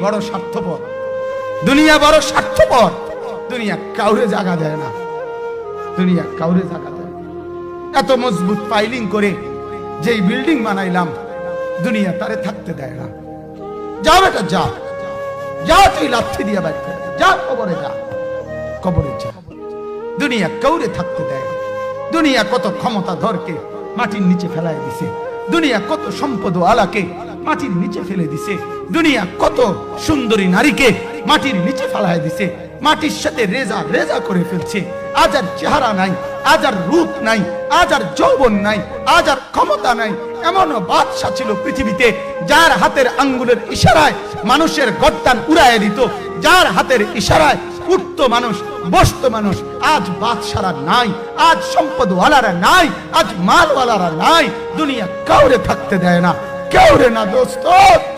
বড় স্বার্থপর, দুনিয়া বড় স্বার্থপর। দুনিয়া কাউরে জায়গা দেয় না, দুনিয়া কাউরে জায়গা দেয়। এত মজবুত পাইলিং করে যেই বিল্ডিং বানাইলাম, দুনিয়া তারে থাকতে দেয় না। যা বেটা যা, যা তুই লাথি দিয়া বাইর করে যা, কবরে যা, কবরে যা। দুনিয়া কাউরে থাকতে দেয় না। দুনিয়া কত ক্ষমতা ধরকে মাটির নিচে ফেলায় দিছে, দুনিয়া কত সম্পদ আলাকে মাটির নিচে ফেলে দিছে, দুনিয়া কত সুন্দরী নারীকে মাটির নিচে ফেলায় দিছে, মাটির সাথে রেজা রেজা করে ফেলছে। আজ আর চেহারা নাই, আজ আর রূপ নাই, আজ আর যৌবন নাই, আজ আর ক্ষমতা নাই। এমনও বাদশা ছিল পৃথিবীতে যার হাতের আঙ্গুলের ইশারায় মানুষের গর্দান উড়াইয়া দিত, যার হাতের ইশারায় উঠতো মানুষ, বসতো মানুষ। আজ বাদশারা নাই, আজ সম্পদওয়ালারা নাই, আজ মালওয়ালারা নাই। দুনিয়া কাউরে থাকতে দেয় না, কাউরে না দোস্ত,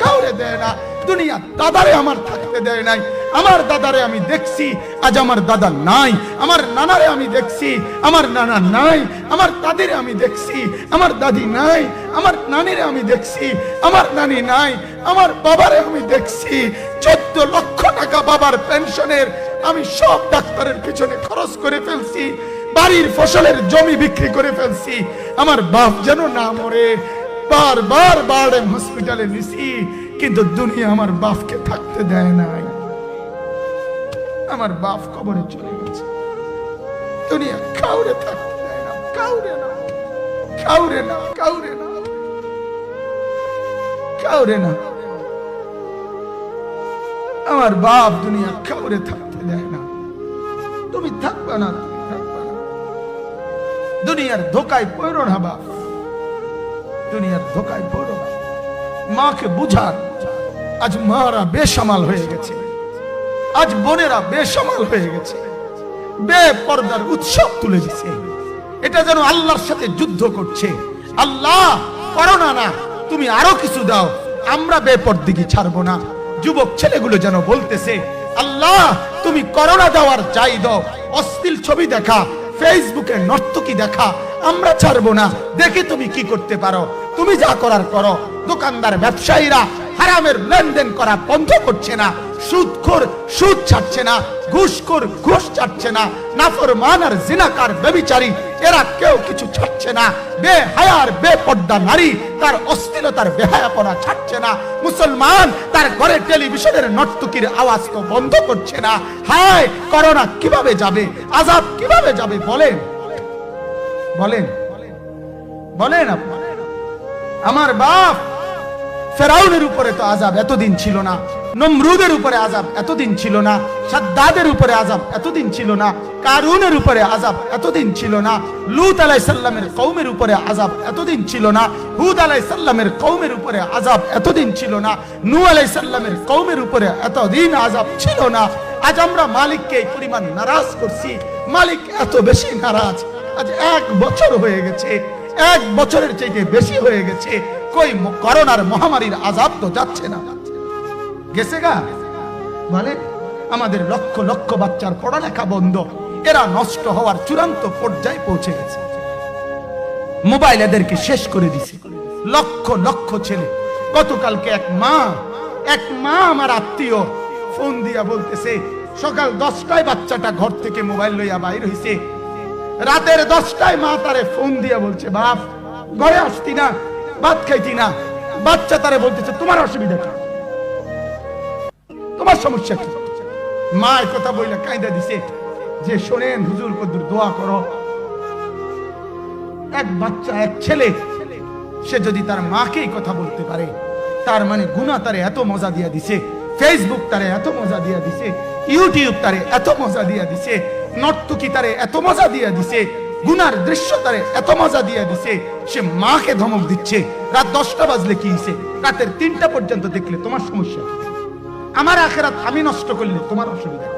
কাউরে দেয় না। দুনিয়া দাদারে আমার থাকতে দেয় নাই। আমার দাদারে আমি দেখছি, আজ আমার দাদা নাই। আমার নানারে আমি দেখছি, আমার নানা নাই। আমার দাদিরে আমি দেখছি, আমার দাদি নাই। আমার নানিরে আমি দেখছি, আমার নানি নাই। আমার বাবারে আমি দেখছি, 14 লক্ষ টাকা বাবার পেনশনের আমি সব ডাক্তারের পিছনে খরচ করে ফেলছি, বাড়ির ফসলের জমি বিক্রি করে ফেলছি। আমার বাপ যেন না মরে বারবার বারডেম হসপিটালে নিছি, কিন্তু দুনিয়া আমার বাপকে থাকতে দেয় নাই। আমার বাপ কবরে চলে গেছে, দুনিয়া কাউরে থাকতে দেয় না, কাউরে না, কাউরে না, কাউরে না, কাউরে না। আমার বাপ দুনিয়া কাউরে থাকতে দেয় না। তুমি থাকবে না, তুমি থাকবে না। দুনিয়ার ধোকায় পড়ো না বাপ, দুনিয়ার ধোকায় পড়ো না। মাকে বুঝার, আজ মারা বেসামাল হয়ে গেছে, আজ বোনেরা বেসামাল হয়ে গেছে, বেপরদার উৎসব তুলে দিছে। এটা যেন আল্লাহর সাথে যুদ্ধ করছে। আল্লাহ করোনা না, তুমি আরো কিছু দাও, আমরা বেপরদিগি ছাড়বো না। যুবক ছেলেগুলো যেন বলতেছে, আল্লাহ তুমি করোনা দেওয়ার চাই দাও, অশ্লীল ছবি দেখা, ফেসবুকে নর্তকী দেখা আমরা ছাড়বো না। দেখি তুমি কি করতে পারো, তুমি যা করার করো। দোকানদার ব্যবসায়ীরা হারামের লেনদেন করা বন্ধ করছে না, সুদখোর সুদ ছাড়ছে না, ঘুষখোর ঘুষ ছাড়ছে না, নাফরমান আর জিনাকার ব্যভিচারী এরা কেউ কিছু ছাড়ছে না। বেহায়ার বেপর্দা নারী তার অশ্লীলতার বেহায়াপনা ছাড়ছে না। মুসলমান তার ঘরে টেলিভিশনের নর্তকীর আওয়াজ তো বন্ধ করছে না। হায় করোনা কিভাবে যাবে, আযাব কিভাবে যাবে বলেন, বলেন, বলেন আপনি। আমার বাপ ফেরাউনের উপরে তো আযাব এতদিন ছিল না, নমরুদের উপরে আযাব এতদিন ছিল না, সাদ্দাদের উপরে আযাব এতদিন ছিল না, কারুনের উপরে আযাব এতদিন ছিল না, লূত আলাইহিস সালামের কওমের উপরে আযাব এতদিন ছিল না, হুদ আলাইহিস সালামের কওমের উপরে আযাব এতদিন ছিল না, নূহ আলাইহিস সালামের কওমের উপরে এতদিন আযাব ছিল না। আজ আমরা মালিককে এই পরিমাণ নারাজ করছি, মালিক এত বেশি নারাজ। আজ 1 বছর হয়ে গেছে, 1 বছরের চাইতে বেশি হয়ে গেছে, কই করোনার মহামারীর আযাব তো যাচ্ছে না, গেছে গা। বলে আমাদের লক্ষ লক্ষ বাচ্চার পড়ালেখা বন্ধ, এরা নষ্ট হওয়ার চূড়ান্ত পর্যায়ে পৌঁছে গেছে। মোবাইল এদেরকে শেষ করে দিছে, লক্ষ লক্ষ ছেলে। গতকালকে এক মা আমার আত্মীয় ফোন দিয়া বলতেছে, সকাল 10টায় বাচ্চাটা ঘর থেকে মোবাইল লইয়া বাইর হইছে, রাতের 10টায় মা তারে ফোন দিয়া বলছে, বাপ ঘরে আসতি না, ভাত খাইতি না। বাচ্চা তারে বলতেছে, তোমার অসুবিধা কি, তোমার সমস্যা কি? মা এই কথা বইলা কাঁদা দিছে যে, শোনেন হুজুর কদ্দুর দোয়া করো। এক বাচ্চা, এক ছেলে, সে যদি তার মাকে এই কথা বলতে পারে, তার মানে গুনাহ তারে এত মজা দিয়া দিছে, ফেসবুক তারে এত মজা দিয়া দিছে, ইউটিউব তারে এত মজা দিয়া দিছে, নর্তকী তারে এত মজা দিয়া দিছে, গুনার দৃশ্য তারে এত মজা দিয়া দিছে, সে মাকে ধমক দিচ্ছে। রাত 10টা বাজলে কি হইছে, রাতের 3টা পর্যন্ত দেখলে তোমার সমস্যা, আমার আখিরাত আমি নষ্ট করলে তোমার অসুবিধা।